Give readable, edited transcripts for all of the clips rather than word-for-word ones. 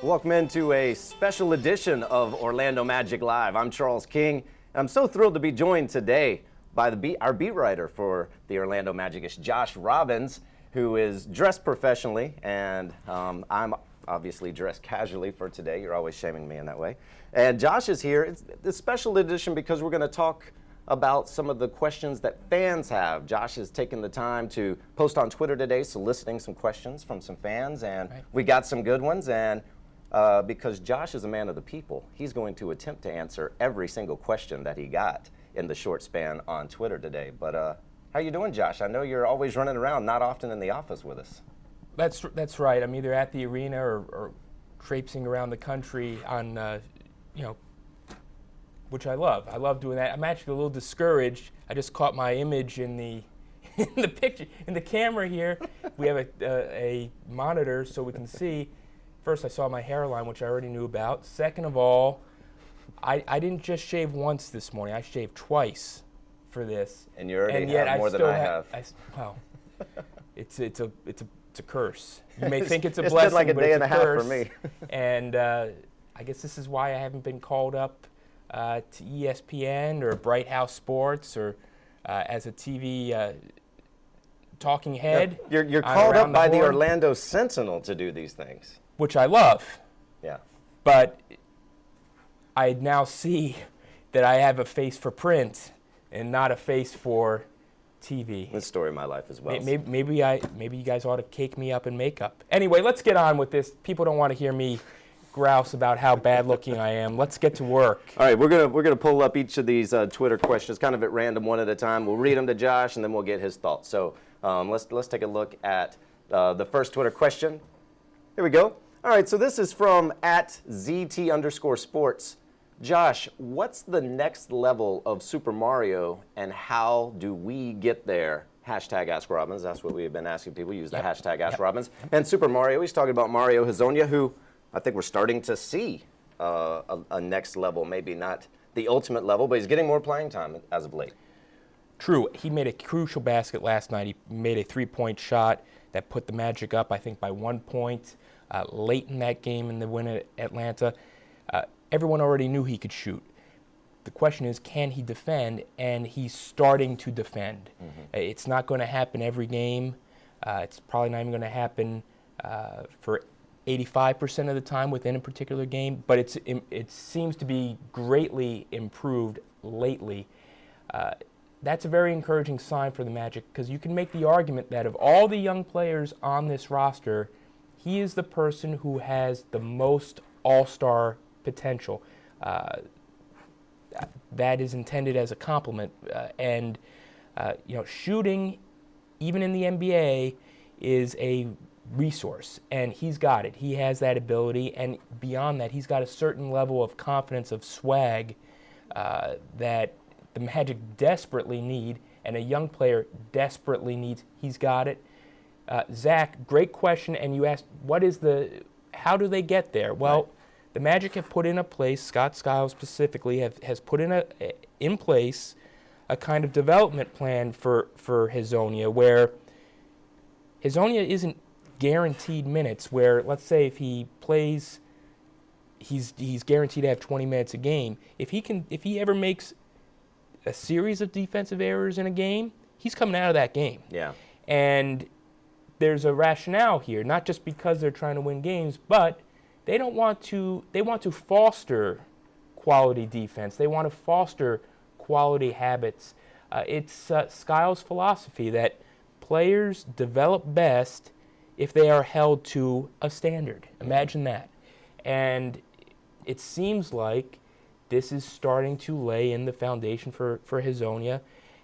Welcome into a special edition of Orlando Magic Live. I'm Charles King, and I'm so thrilled to be joined today by our beat writer for the Orlando Magic, is Josh Robbins, who is dressed professionally, and I'm obviously dressed casually for today. You're always shaming me in that way. And Josh is here. It's this special edition because we're going to talk about some of the questions that fans have. Josh has taken the time to post on Twitter today soliciting some questions from some fans, and we got some good ones. And because Josh is a man of the people, he's going to attempt to answer every single question that he got in the short span on Twitter today. But how you doing, Josh? I know you're always running around, not often in the office with us. That's right. I'm either at the arena or traipsing around the country on, which I love. I love doing that. I'm actually a little discouraged. I just caught my image in the in the picture, in the camera here. We have a monitor so we can see. First, I saw my hairline, which I already knew about. Second of all, I didn't just shave once this morning. I shaved twice for this. And you already have more than I have. Well, it's a curse. You may think it's a it's blessing, been like a but day it's and a half for me. And I guess this is why I haven't been called up to ESPN or Bright House Sports or as a TV talking head. You're called up by the Orlando Sentinel to do these things. Which I love. Yeah. But I now see that I have a face for print and not a face for TV. This story of my life as well. Maybe you guys ought to cake me up in makeup. Anyway, let's get on with this. People don't want to hear me grouse about how bad looking I am. Let's get to work. All right, we're gonna pull up each of these Twitter questions kind of at random, one at a time. We'll read them to Josh and then we'll get his thoughts. So let's take a look at the first Twitter question. Here we go. All right, so this is from @ZT_sports. Josh, what's the next level of Super Mario and how do we get there? Hashtag Ask Robbins. That's what we've been asking people. Use the hashtag Ask Robbins. And Super Mario, he's talking about Mario Hezonja, who I think we're starting to see a next level, maybe not the ultimate level, but he's getting more playing time as of late. True. He made a crucial basket last night. He made a three-point shot that put the Magic up, I think, by 1 point. Late in that game in the win at Atlanta, everyone already knew he could shoot. The question is, can he defend? And he's starting to defend. It's not going to happen every game. It's probably not even going to happen for 85% of the time within a particular game, but it seems to be greatly improved lately. That's a very encouraging sign for the Magic because you can make the argument that of all the young players on this roster, he is the person who has the most all-star potential. That is intended as a compliment. Shooting, even in the NBA, is a resource, and he's got it. He has that ability, and beyond that, he's got a certain level of confidence, of swag, that the Magic desperately need, and a young player desperately needs. He's got it. Zach, great question, and you asked, how do they get there? Well, the Magic have put in a place, Scott Skiles specifically has put in place a kind of development plan for Hezonja, where Hezonja isn't guaranteed minutes, where let's say if he plays, he's guaranteed to have 20 minutes a game. If he ever makes a series of defensive errors in a game, he's coming out of that game. Yeah. And there's a rationale here, not just because they're trying to win games, but they want to foster quality defense. They want to foster quality habits. It's Skiles' philosophy that players develop best if they are held to a standard. Imagine that. And it seems like this is starting to lay in the foundation for Hezonja.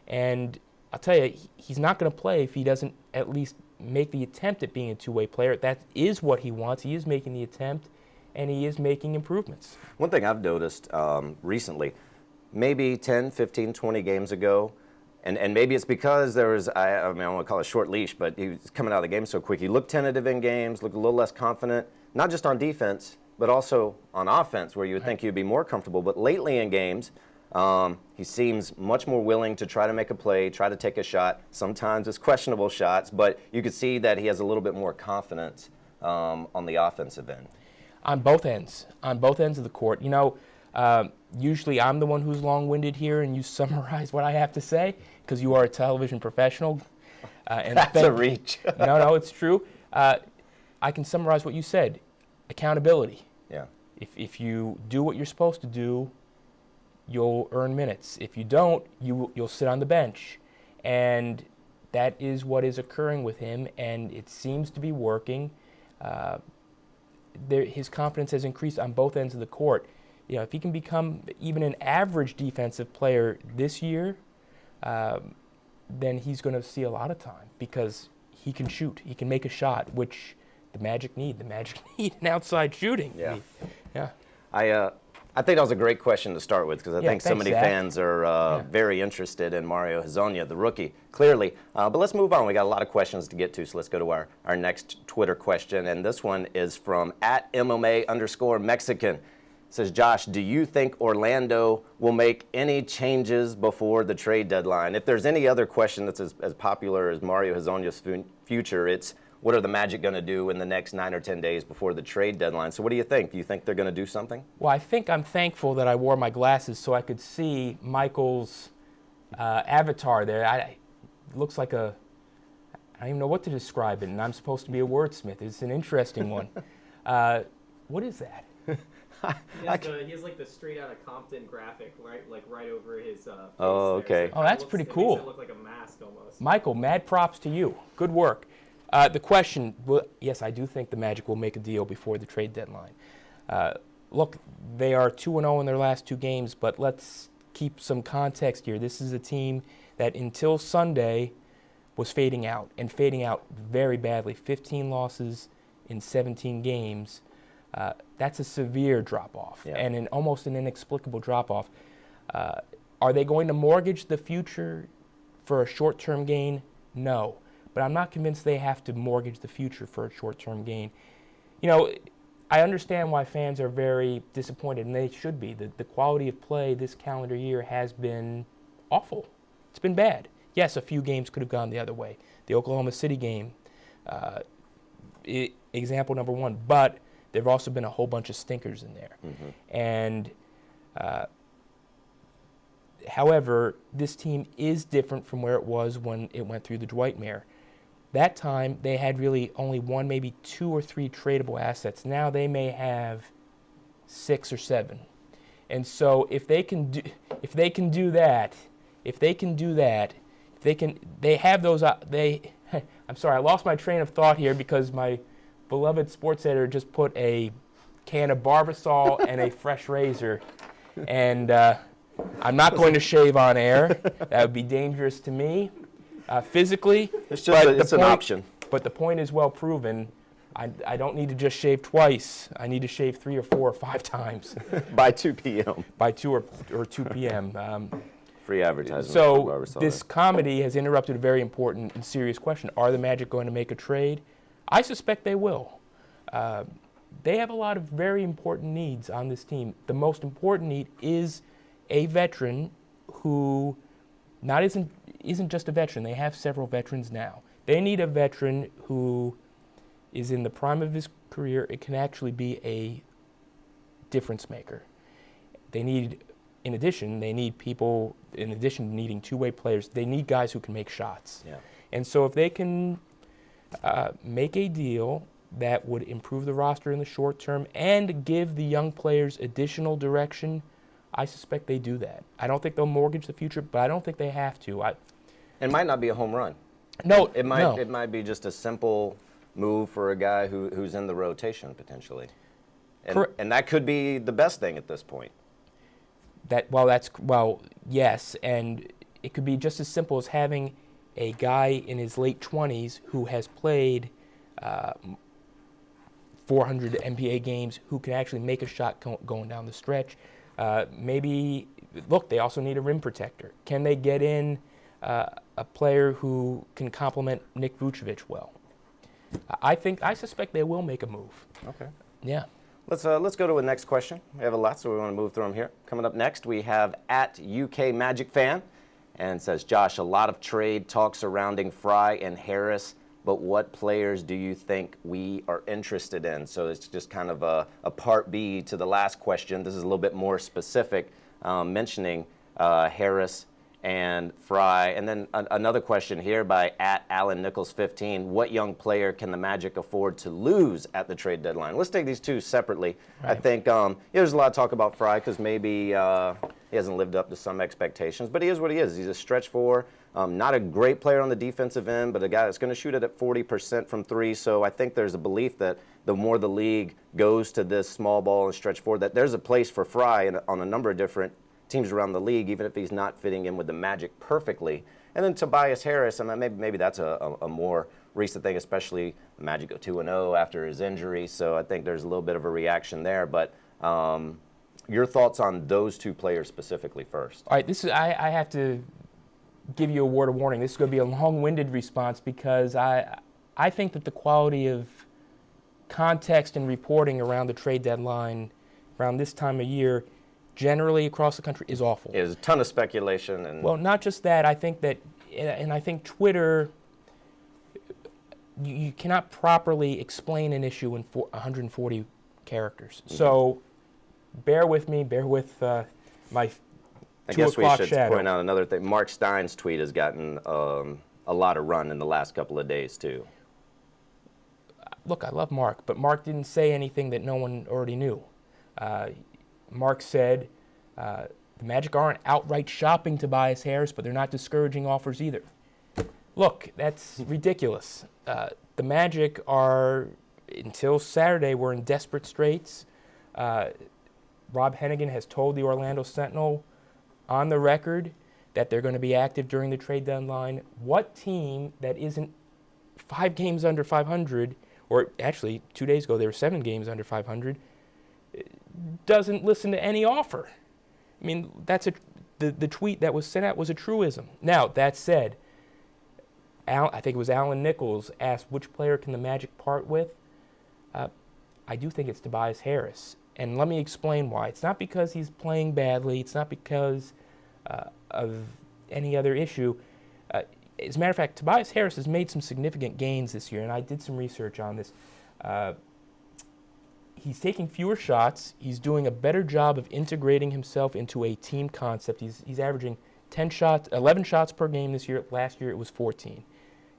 And I'll tell you, he's not going to play if he doesn't at least make the attempt at being a two-way player. That is what he wants. He is making the attempt, and he is making improvements. One thing I've noticed recently, maybe 10, 15, 20 games ago, and maybe it's because there was, I don't want to call it a short leash, but he was coming out of the game so quick. He looked tentative in games, looked a little less confident, not just on defense, but also on offense, where you would think he'd be more comfortable. But lately in games, he seems much more willing to try to make a play, try to take a shot. Sometimes it's questionable shots, but you could see that he has a little bit more confidence on the offensive end. On both ends of the court. You know, usually I'm the one who's long-winded here and you summarize what I have to say because you are a television professional. And That's a reach. No, it's true. I can summarize what you said. Accountability. Yeah. If you do what you're supposed to do, you'll earn minutes. If you don't, you'll sit on the bench. And that is what is occurring with him, and it seems to be working. His confidence has increased on both ends of the court. You know, if he can become even an average defensive player this year, then he's going to see a lot of time because he can shoot. He can make a shot, which the Magic need. The Magic need an outside shooting. Yeah. Yeah. I think that was a great question to start with because I think so many Zach. fans are very interested in Mario Hezonja, the rookie, clearly. But let's move on. We got a lot of questions to get to, so let's go to our next Twitter question. And this one is from @MMA_Mexican. It says, Josh, do you think Orlando will make any changes before the trade deadline? If there's any other question that's as popular as Mario Hezonja's future, it's what are the Magic going to do in the next 9 or 10 days before the trade deadline? So what do you think? Do you think they're going to do something? Well, I think I'm thankful that I wore my glasses so I could see Michael's avatar there. It looks like I don't even know what to describe it, and I'm supposed to be a wordsmith. It's an interesting one. What is that? He has like the straight out of Compton graphic, right over his face. Oh, okay. So That's pretty cool. It makes it look like a mask almost. Michael, mad props to you. Good work. The question, well, yes, I do think the Magic will make a deal before the trade deadline. Look, they are 2-0 in their last 2 games, but let's keep some context here. This is a team that until Sunday was fading out, and fading out very badly. 15 losses in 17 games. That's a severe drop-off, and almost an inexplicable drop-off. Are they going to mortgage the future for a short-term gain? No. But I'm not convinced they have to mortgage the future for a short-term gain. You know, I understand why fans are very disappointed, and they should be. The quality of play this calendar year has been awful. It's been bad. Yes, a few games could have gone the other way. The Oklahoma City game, example number one. But there have also been a whole bunch of stinkers in there. Mm-hmm. And however, this team is different from where it was when it went through the Dwightmare. That time, they had really only 1, maybe 2 or 3 tradable assets. Now they may have 6 or 7. And so if they can do that, they have those. I'm sorry, I lost my train of thought here because my beloved sports editor just put a can of Barbasol and a fresh razor, and I'm not going to shave on air. That would be dangerous to me. Physically, it's just an option. But the point is well proven. I don't need to just shave twice. I need to shave 3 or 4 or 5 times. By 2 p.m. By 2 or 2 p.m. Free advertising. So this comedy has interrupted a very important and serious question. Are the Magic going to make a trade? I suspect they will. They have a lot of very important needs on this team. The most important need is a veteran who isn't just a veteran. They have several veterans now. They need a veteran who is in the prime of his career. It can actually be a difference maker. They need, in addition to needing two-way players, they need guys who can make shots. Yeah. And so if they can make a deal that would improve the roster in the short term and give the young players additional direction, I suspect they do that. I don't think they'll mortgage the future, but I don't think they have to. It might not be a home run. No, it might be just a simple move for a guy who's in the rotation potentially, and that could be the best thing at this point. Yes, and it could be just as simple as having a guy in his late 20s who has played 400 NBA games who can actually make a shot going down the stretch. Maybe they also need a rim protector. Can they get in a player who can complement Nick Vucevic well? I suspect they will make a move. Okay. Yeah. Let's go to the next question. We have a lot, so we want to move through them here. Coming up next, we have @UK Magic Fan, and it says, Josh, a lot of trade talk surrounding Fry and Harris. but what players do you think we are interested in? So it's just kind of a part B to the last question. This is a little bit more specific, mentioning Harris and Fry. And then another question here by @AlanNichols15. What young player can the Magic afford to lose at the trade deadline? Let's take these two separately. Right. I think there's a lot of talk about Fry because maybe he hasn't lived up to some expectations, but he is what he is. He's a stretch four, not a great player on the defensive end, but a guy that's going to shoot it at 40% from three. So I think there's a belief that the more the league goes to this small ball and stretch four, that there's a place for Fry on a number of different teams around the league, even if he's not fitting in with the Magic perfectly. And then Tobias Harris, and maybe that's a more recent thing, especially the Magic go 2-0 after his injury. So I think there's a little bit of a reaction there. But your thoughts on those two players specifically first? All right, I have to give you a word of warning. This is going to be a long-winded response because I think that the quality of context and reporting around the trade deadline around this time of year generally across the country is awful. There's a ton of speculation. And well, not just that. I think that, and I think Twitter, you cannot properly explain an issue in 140 characters. Mm-hmm. So bear with me, bear with my 2 o'clock shadow. I guess we should point out another thing. Mark Stein's tweet has gotten a lot of run in the last couple of days, too. Look, I love Mark, but Mark didn't say anything that no one already knew. Mark said the Magic aren't outright shopping Tobias Harris, but they're not discouraging offers either. Look, that's ridiculous. The Magic are, until Saturday, were in desperate straits. Rob Hennigan has told the Orlando Sentinel on the record that they're going to be active during the trade deadline. What team that isn't 5 games under 500, or actually 2 days ago they were 7 games under 500, doesn't listen to any offer? I mean, that's the tweet that was sent out was a truism. Now, that said, I think it was Alan Nichols asked which player can the Magic part with. I do think it's Tobias Harris. And let me explain why. It's not because he's playing badly. It's not because of any other issue. As a matter of fact, Tobias Harris has made some significant gains this year, and I did some research on this. He's taking fewer shots. He's doing a better job of integrating himself into a team concept. He's averaging 11 shots per game this year. Last year it was 14.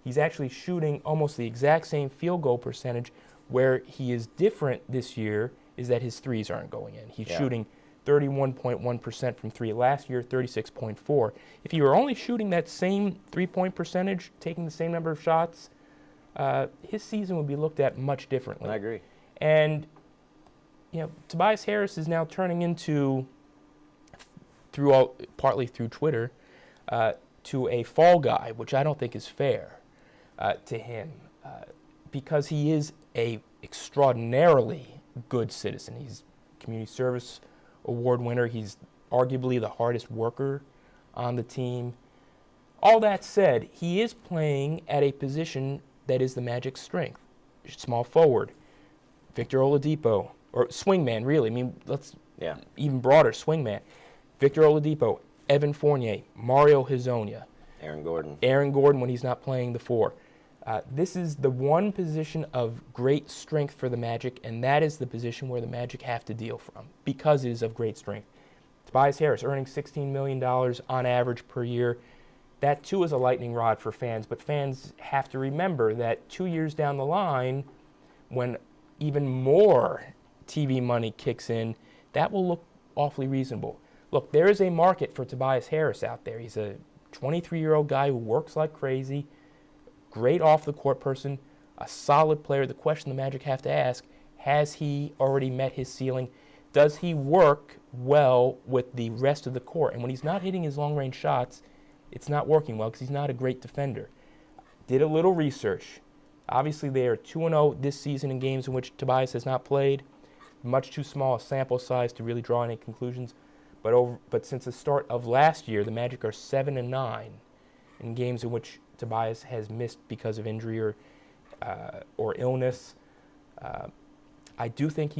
He's actually shooting almost the exact same field goal percentage. Where he is different this year is that his threes aren't going in. He's shooting 31.1% from three. Last year, 36.4. If he were only shooting that same three-point percentage, taking the same number of shots, his season would be looked at much differently. I agree. And Tobias Harris is now turning into, partly through Twitter, to a fall guy, which I don't think is fair to him, because he is a extraordinarily good citizen. He's community service award winner. He's arguably the hardest worker on the team. All that said, he is playing at a position that is the Magic's strength. Small forward, Victor Oladipo, or swingman, really. I mean, even broader, swingman. Victor Oladipo, Evan Fournier, Mario Hezonja. Aaron Gordon. Aaron Gordon when he's not playing the 4. This is the one position of great strength for the Magic, and that is the position where the Magic have to deal from because it is of great strength. Tobias Harris earning $16 million on average per year. That, too, is a lightning rod for fans, but fans have to remember that 2 years down the line, when even more TV money kicks in, that will look awfully reasonable. Look, there is a market for Tobias Harris out there. He's a 23-year-old guy who works like crazy, great off-the-court person, a solid player. The question the Magic have to ask, has he already met his ceiling? Does he work well with the rest of the court? And when he's not hitting his long-range shots, it's not working well because he's not a great defender. Did a little research. Obviously, they are 2-0 this season in games in which Tobias has not played. Much too small a sample size to really draw any conclusions. But since the start of last year, the Magic are 7-9 in games in which Tobias has missed because of injury or illness. I do think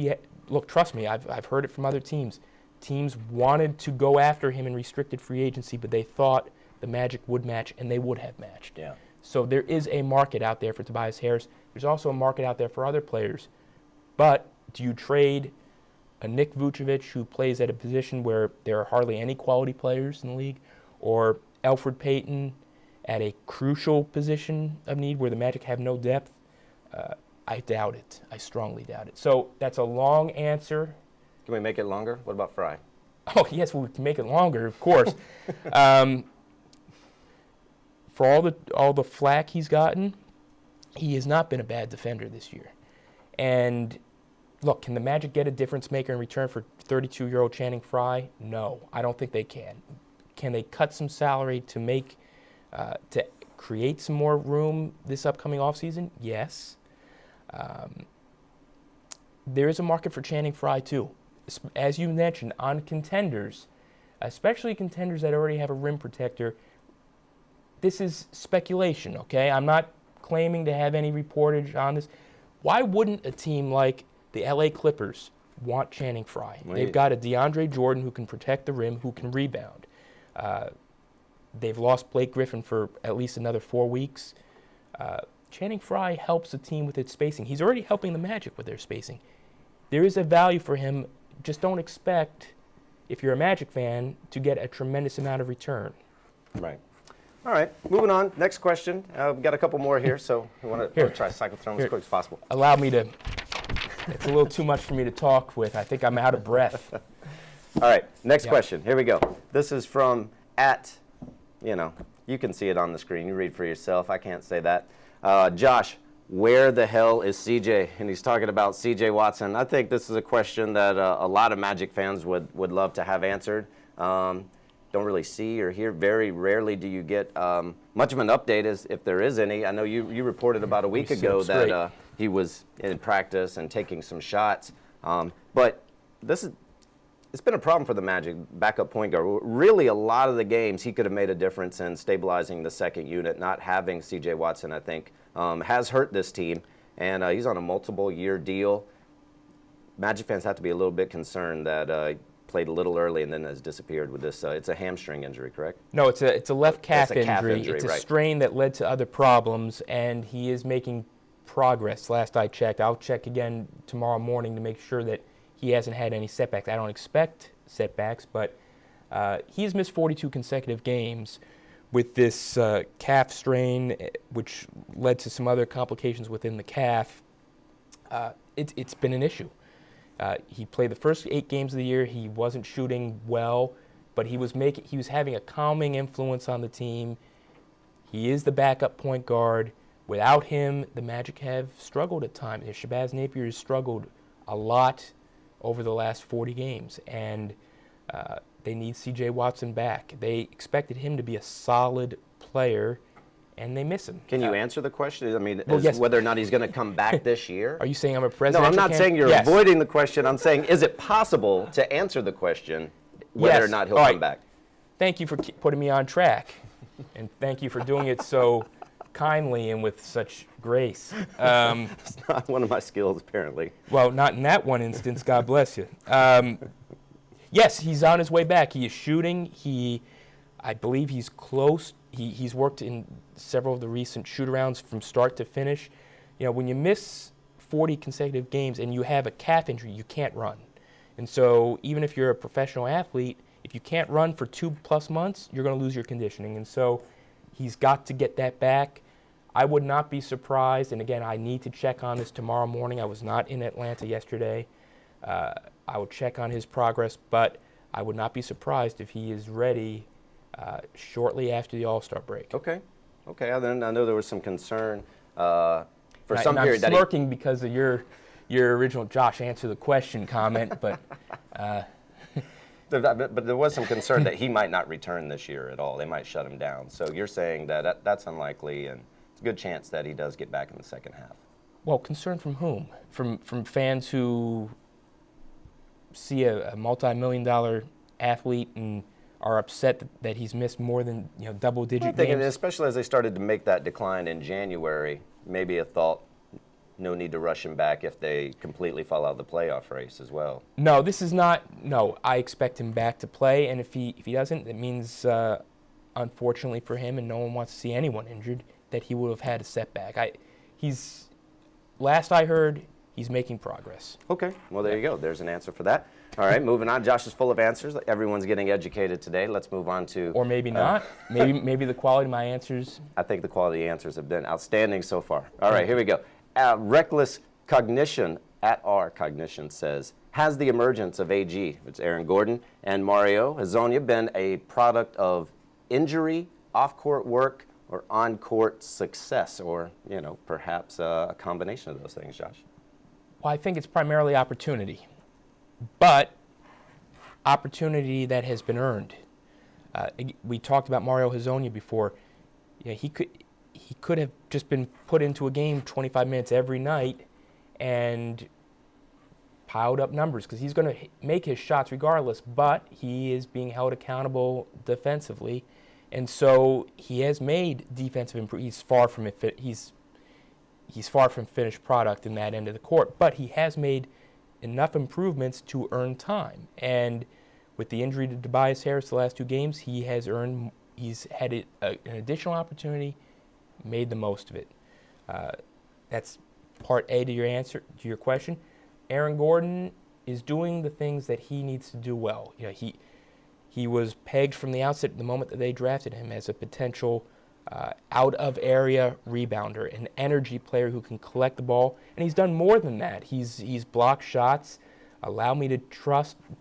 look, trust me, I've heard it from other teams. Teams wanted to go after him in restricted free agency, but they thought the Magic would match, and they would have matched. Yeah. So there is a market out there for Tobias Harris. There's also a market out there for other players. But do you trade a Nick Vucevic who plays at a position where there are hardly any quality players in the league, or Elfrid Payton at a crucial position of need where the Magic have no depth? I doubt it. I strongly doubt it. So that's a long answer. Can we make it longer? What about Fry? Oh, yes, we can make it longer, of course. For all the flack he's gotten, he has not been a bad defender this year. And look, can the Magic get a difference maker in return for 32-year-old Channing Frye? No, I don't think they can. Can they cut some salary to create some more room this upcoming offseason? Yes. There is a market for Channing Frye too. As you mentioned, on contenders, especially contenders that already have a rim protector. This is speculation, okay? I'm not claiming to have any reportage on this. Why wouldn't a team like the LA Clippers want Channing Frye? They've got a DeAndre Jordan who can protect the rim, who can rebound. They've lost Blake Griffin for at least another 4 weeks. Channing Frye helps the team with its spacing. He's already helping the Magic with their spacing. There is a value for him. Just don't expect, if you're a Magic fan, to get a tremendous amount of return. Right. All right, moving on. Next question. We've got a couple more here, so we want to try to cycle through them as quick as possible. Allow me to. It's a little too much for me to talk with. I think I'm out of breath. All right, next question. Here we go. This is from you can see it on the screen. You read for yourself. I can't say that. Josh, where the hell is CJ? And he's talking about CJ Watson. I think this is a question that a lot of Magic fans would love to have answered. Don't really see or hear. Very rarely do you get much of an update, as if there is any. I know you reported about a week ago that he was in practice and taking some shots. But it's been a problem for the Magic, backup point guard. Really, a lot of the games he could have made a difference in stabilizing the second unit. Not having C.J. Watson, I think, has hurt this team, and he's on a multiple-year deal. Magic fans have to be a little bit concerned that played a little early and then has disappeared with this. It's a hamstring injury, correct? No, it's a left calf injury. It's a right. strain that led to other problems, and he is making progress. Last I checked, I'll check again tomorrow morning to make sure that he hasn't had any setbacks. I don't expect setbacks, but he's missed 42 consecutive games with this calf strain, which led to some other complications within the calf. It's been an issue. He played the first 8 games of the year. He wasn't shooting well, but he was having a calming influence on the team. He is the backup point guard. Without him, the Magic have struggled at times. Shabazz Napier has struggled a lot over the last 40 games, and they need C.J. Watson back. They expected him to be a solid player, and they miss him. Can you answer the question? I mean, yes. Whether or not he's going to come back this year? Are you saying I'm a presidential No, I'm not saying you're Yes. avoiding the question. I'm saying, is it possible to answer the question whether Yes. or not he'll All come right. back? Thank you for putting me on track, and thank you for doing it so kindly and with such grace. It's not one of my skills, apparently. Well, not in that one instance. God bless you. Yes, he's on his way back. He is shooting. I believe he's close. He's worked in several of the recent shoot-arounds from start to finish. You know, when you miss 40 consecutive games and you have a calf injury, you can't run. And so even if you're a professional athlete, if you can't run for 2+ months, you're going to lose your conditioning. And so he's got to get that back. I would not be surprised, and again, I need to check on this tomorrow morning. I was not in Atlanta yesterday. I will check on his progress, but I would not be surprised if he is ready shortly after the All-Star break. Okay. Then I know there was some concern for some and period I'm that smirking because of your original Josh answer the question comment, but But there was some concern that he might not return this year at all. They might shut him down. So you're saying that that's unlikely, and it's a good chance that he does get back in the second half. Well, concern from whom? From fans who see a multi-million-dollar athlete and are upset that he's missed more than double-digit I think, games. especially as they started to make that decline in January, maybe a thought, no need to rush him back if they completely fall out of the playoff race as well. No, this is not. No, I expect him back to play, and if he doesn't, it means, unfortunately for him, and no one wants to see anyone injured, that he would have had a setback. Last I heard, he's making progress. Okay, well, there you go. There's an answer for that. All right, moving on. Josh is full of answers. Everyone's getting educated today. Let's move on to... Or maybe not. Maybe the quality of my answers... I think the quality answers have been outstanding so far. All right, here we go. Reckless Cognition, @RCognition says, has the emergence of AG, it's Aaron Gordon, and Mario Hezonja been a product of injury, off-court work, or on-court success, or, you know, perhaps a combination of those things, Josh? Well, I think it's primarily opportunity, but opportunity that has been earned. We talked about Mario Hezonja before. You know, he could have just been put into a game 25 minutes every night and piled up numbers because he's going to make his shots regardless, but he is being held accountable defensively. And so he has made defensive improvements. He's far from finished product in that end of the court, but he has made enough improvements to earn time. And with the injury to Tobias Harris the last 2 games, he's had an additional opportunity, made the most of it. That's part A to your question. Aaron Gordon is doing the things that he needs to do well. You know, he was pegged from the outset, the moment that they drafted him, as a potential out-of-area rebounder, an energy player who can collect the ball, and he's done more than that. He's blocked shots. Allow me to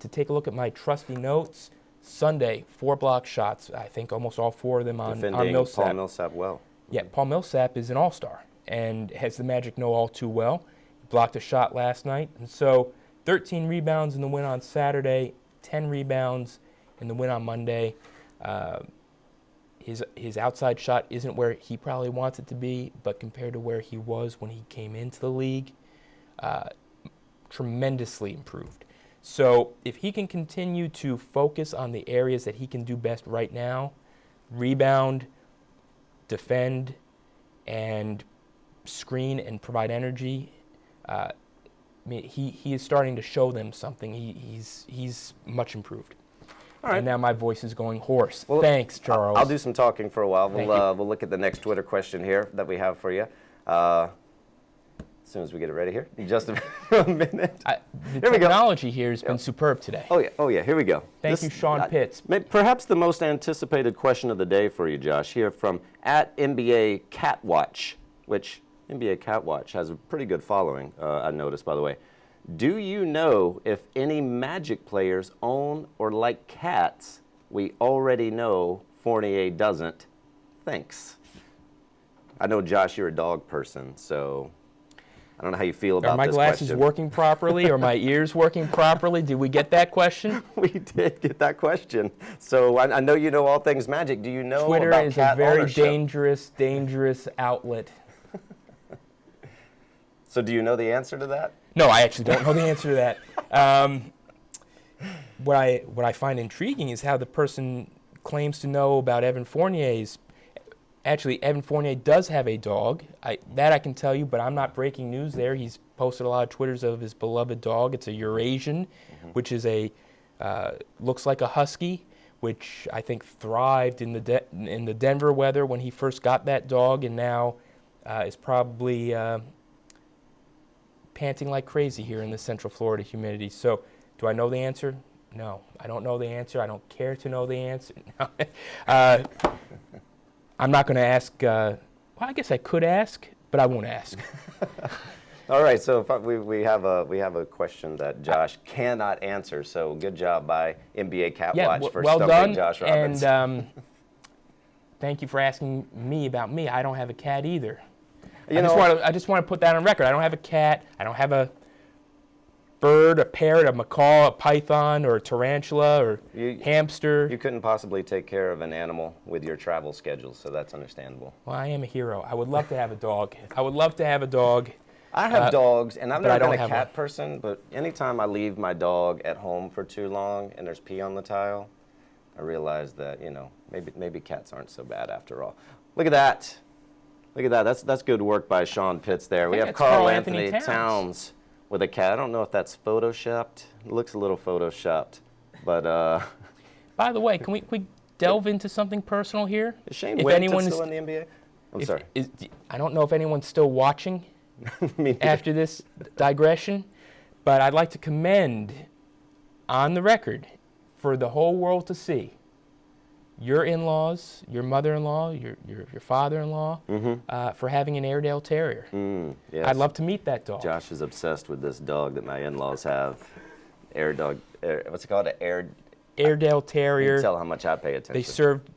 take a look at my trusty notes. Sunday, 4 block shots. I think almost all 4 of them on Millsap. Paul Millsap well. Yeah, Paul Millsap is an all-star and has the Magic know all too well. He blocked a shot last night, and so 13 rebounds in the win on Saturday, 10 rebounds in the win on Monday. His outside shot isn't where he probably wants it to be, but compared to where he was when he came into the league, tremendously improved. So if he can continue to focus on the areas that he can do best right now, rebound, defend, and screen and provide energy, I mean, he is starting to show them something. He's much improved. All right. And now my voice is going hoarse. Well, thanks, Charles. I'll do some talking for a while. We'll look at the next Twitter question here that we have for you. As soon as we get it ready here. Just a minute. The technology here has been superb today. Oh yeah, here we go. Thank you, Shawn Pitts. Perhaps the most anticipated question of the day for you, Josh, here from @NBA Catwatch, which NBA Catwatch has a pretty good following, I noticed, by the way. Do you know if any Magic players own or like cats? We already know Fournier doesn't. Thanks. I know, Josh, you're a dog person, so I don't know how you feel about this question. Are my glasses working properly? Are my ears working properly? Did we get that question? We did get that question. So I know you know all things Magic. Do you know Twitter about is cat a very ownership? dangerous outlet. So do you know the answer to that? No, I actually don't know the answer to that. What I find intriguing is how the person claims to know about Evan Fournier's. Actually, Evan Fournier does have a dog. That I can tell you, but I'm not breaking news there. He's posted a lot of Twitters of his beloved dog. It's a Eurasian, which is looks like a husky, which I think thrived in the Denver weather when he first got that dog, and now is probably panting like crazy here in the Central Florida humidity. So, do I know the answer? No, I don't know the answer. I don't care to know the answer. I'm not going to ask. Well, I guess I could ask, but I won't ask. All right. So we have a question that Josh cannot answer. So good job by NBA Catwatch for well stumping done, Josh Robbins. And thank you for asking me about me. I don't have a cat either. I just want to put that on record. I don't have a cat. I don't have a bird, a parrot, a macaw, a python, or a tarantula, or hamster. You couldn't possibly take care of an animal with your travel schedule, so that's understandable. Well, I am a hero. I would love to have a dog. I have dogs, and I've never been a cat person, but anytime I leave my dog at home for too long and there's pee on the tile, I realize that, maybe cats aren't so bad after all. Look at that. Look at that. That's good work by Shawn Pitts there. We have Carl Anthony Towns with a cat. I don't know if that's photoshopped. It looks a little photoshopped, but. By the way, can we delve into something personal here? Is Shane Webb still in the NBA? I'm sorry. I don't know if anyone's still watching Me neither. after this digression, but I'd like to commend on the record for the whole world to see your in-laws, your mother-in-law, your father-in-law, for having an Airedale Terrier. Yes. I'd love to meet that dog. Josh is obsessed with this dog that my in-laws have. What's it called? Airedale You Terrier. can tell how much I pay attention. They served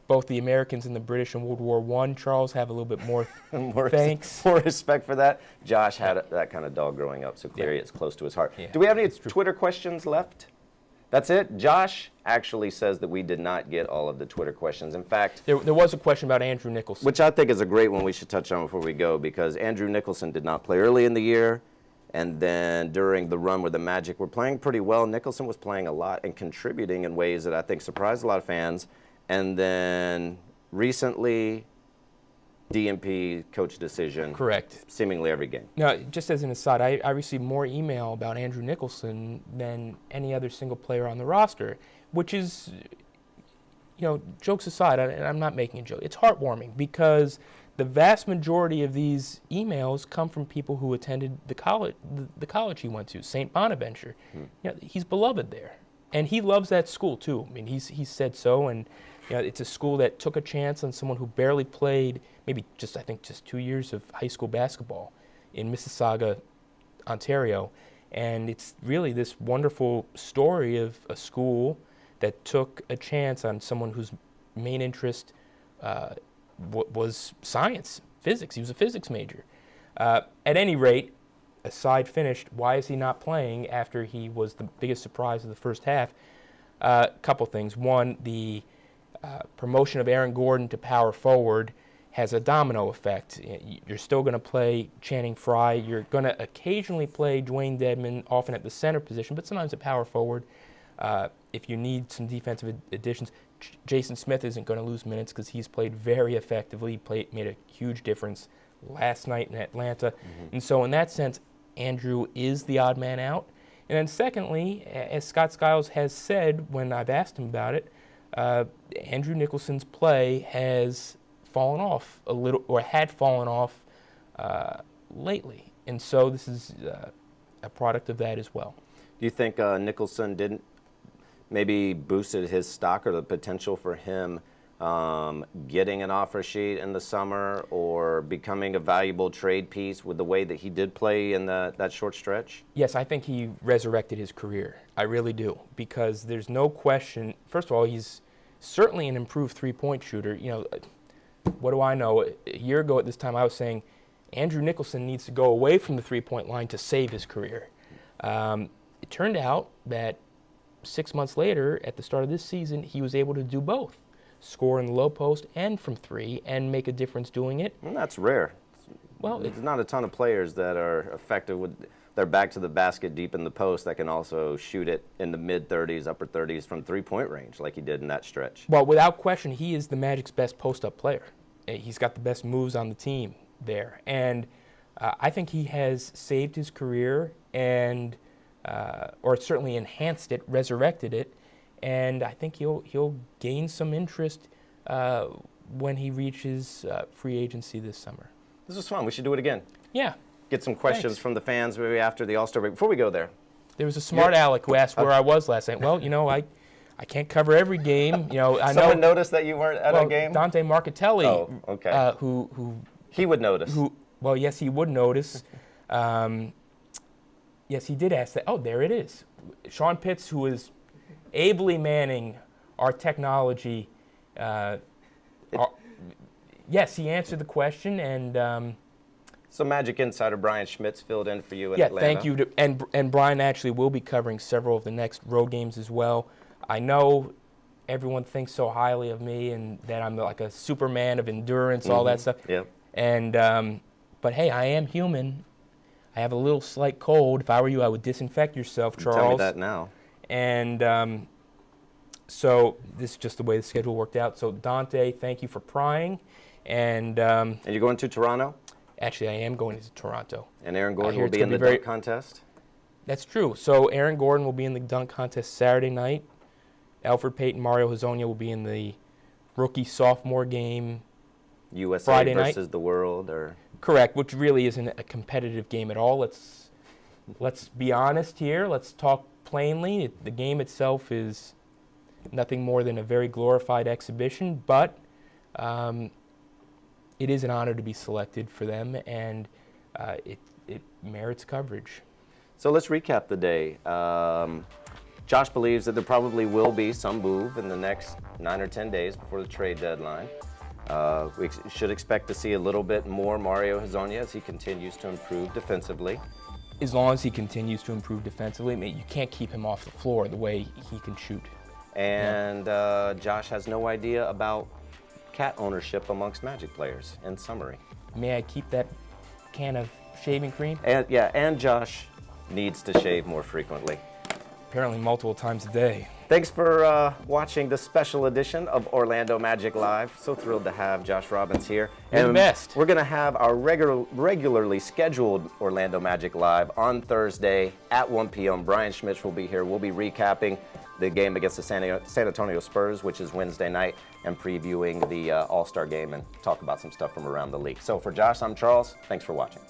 both the Americans and the British in World War I. Charles, have a little bit more more thanks. More respect for that. Josh had that kind of dog growing up, so clearly it's close to his heart. Yeah. Do we have any Twitter questions left? That's it? Josh actually says that we did not get all of the Twitter questions. In fact, There was a question about Andrew Nicholson. which I think is a great one we should touch on before we go, because Andrew Nicholson did not play early in the year, and then during the run where the Magic were playing pretty well, Nicholson was playing a lot and contributing in ways that I think surprised a lot of fans. And then recently, DNP coach decision. Correct. Seemingly every game. Now, just as an aside, I received more email about Andrew Nicholson than any other single player on the roster, which is, jokes aside, and I'm not making a joke, it's heartwarming because the vast majority of these emails come from people who attended the college he went to, St. Bonaventure. He's beloved there, and he loves that school too. I mean, he's said so, and it's a school that took a chance on someone who barely played, maybe just 2 years of high school basketball in Mississauga, Ontario. And it's really this wonderful story of a school that took a chance on someone whose main interest was science, physics. He was a physics major. At any rate, aside finished, why is he not playing after he was the biggest surprise of the first half? A couple things. One, the promotion of Aaron Gordon to power forward has a domino effect. You're still going to play Channing Frye. You're going to occasionally play Dwayne Dedman, often at the center position, but sometimes at power forward. If you need some defensive additions, Jason Smith isn't going to lose minutes because he's played very effectively. He made a huge difference last night in Atlanta. And so in that sense, Andrew is the odd man out. And then secondly, as Scott Skiles has said when I've asked him about it, Andrew Nicholson's play has fallen off a little, or had fallen off lately. And so this is a product of that as well. Do you think Nicholson didn't maybe boosted his stock or the potential for him getting an offer sheet in the summer or becoming a valuable trade piece with the way that he did play in that short stretch? Yes, I think he resurrected his career. I really do, because there's no question. First of all, he's certainly an improved three-point shooter. What do I know? A year ago at this time, I was saying Andrew Nicholson needs to go away from the three-point line to save his career. It turned out that 6 months later, at the start of this season, he was able to do both, score in the low post and from three, and make a difference doing it. And that's rare. Well, there's not a ton of players that are effective with their back to the basket deep in the post that can also shoot it in the mid-30s, upper 30s from three-point range like he did in that stretch. Well, without question, he is the Magic's best post-up player. He's got the best moves on the team there. And I think he has saved his career and or certainly enhanced it, resurrected it, and I think he'll gain some interest when he reaches free agency this summer. This was fun. We should do it again. Yeah. Get some questions from the fans maybe after the All-Star break. Before we go there. There was a smart aleck who asked where I was last night. Well, I can't cover every game. Someone noticed that you weren't at a game? Dante Marcatelli, oh, okay. who he would notice. Well, yes, he would notice. Yes, he did ask that. Oh, there it is. Shawn Pitts, who is ably manning our technology. Yes, he answered the question, and so Magic insider Brian Schmitz filled in for you in Atlanta. Yeah, thank you. And Brian actually will be covering several of the next road games as well. I know everyone thinks so highly of me and that I'm like a Superman of endurance, all that stuff. Yeah. And but hey, I am human. I have a little slight cold. If I were you, I would disinfect yourself, Charles. Tell me that now. And so this is just the way the schedule worked out. So Dante, thank you for prying. And you're going to Toronto? Actually, I am going to Toronto. And Aaron Gordon will be in the dunk contest? That's true. So Aaron Gordon will be in the dunk contest Saturday night. Alfred Payton, Mario Hezonja will be in the rookie-sophomore game USA Friday night. versus the world, or Correct, which really isn't a competitive game at all. Let's be honest here. Let's talk plainly. The game itself is nothing more than a very glorified exhibition, but it is an honor to be selected for them, and it merits coverage. So let's recap the day. Josh believes that there probably will be some move in the next 9 or 10 days before the trade deadline. We should expect to see a little bit more Mario Hezonja as he continues to improve defensively. As long as he continues to improve defensively, you can't keep him off the floor the way he can shoot. And Josh has no idea about cat ownership amongst Magic players, in summary. May I keep that can of shaving cream? And Josh needs to shave more frequently. Apparently multiple times a day. Thanks for watching the special edition of Orlando Magic Live. So thrilled to have Josh Robbins here. You're the best. We're going to have our regularly scheduled Orlando Magic Live on Thursday at 1 p.m. Brian Schmitz will be here. We'll be recapping the game against the San Antonio Spurs, which is Wednesday night, and previewing the All-Star game and talk about some stuff from around the league. So for Josh, I'm Charles. Thanks for watching.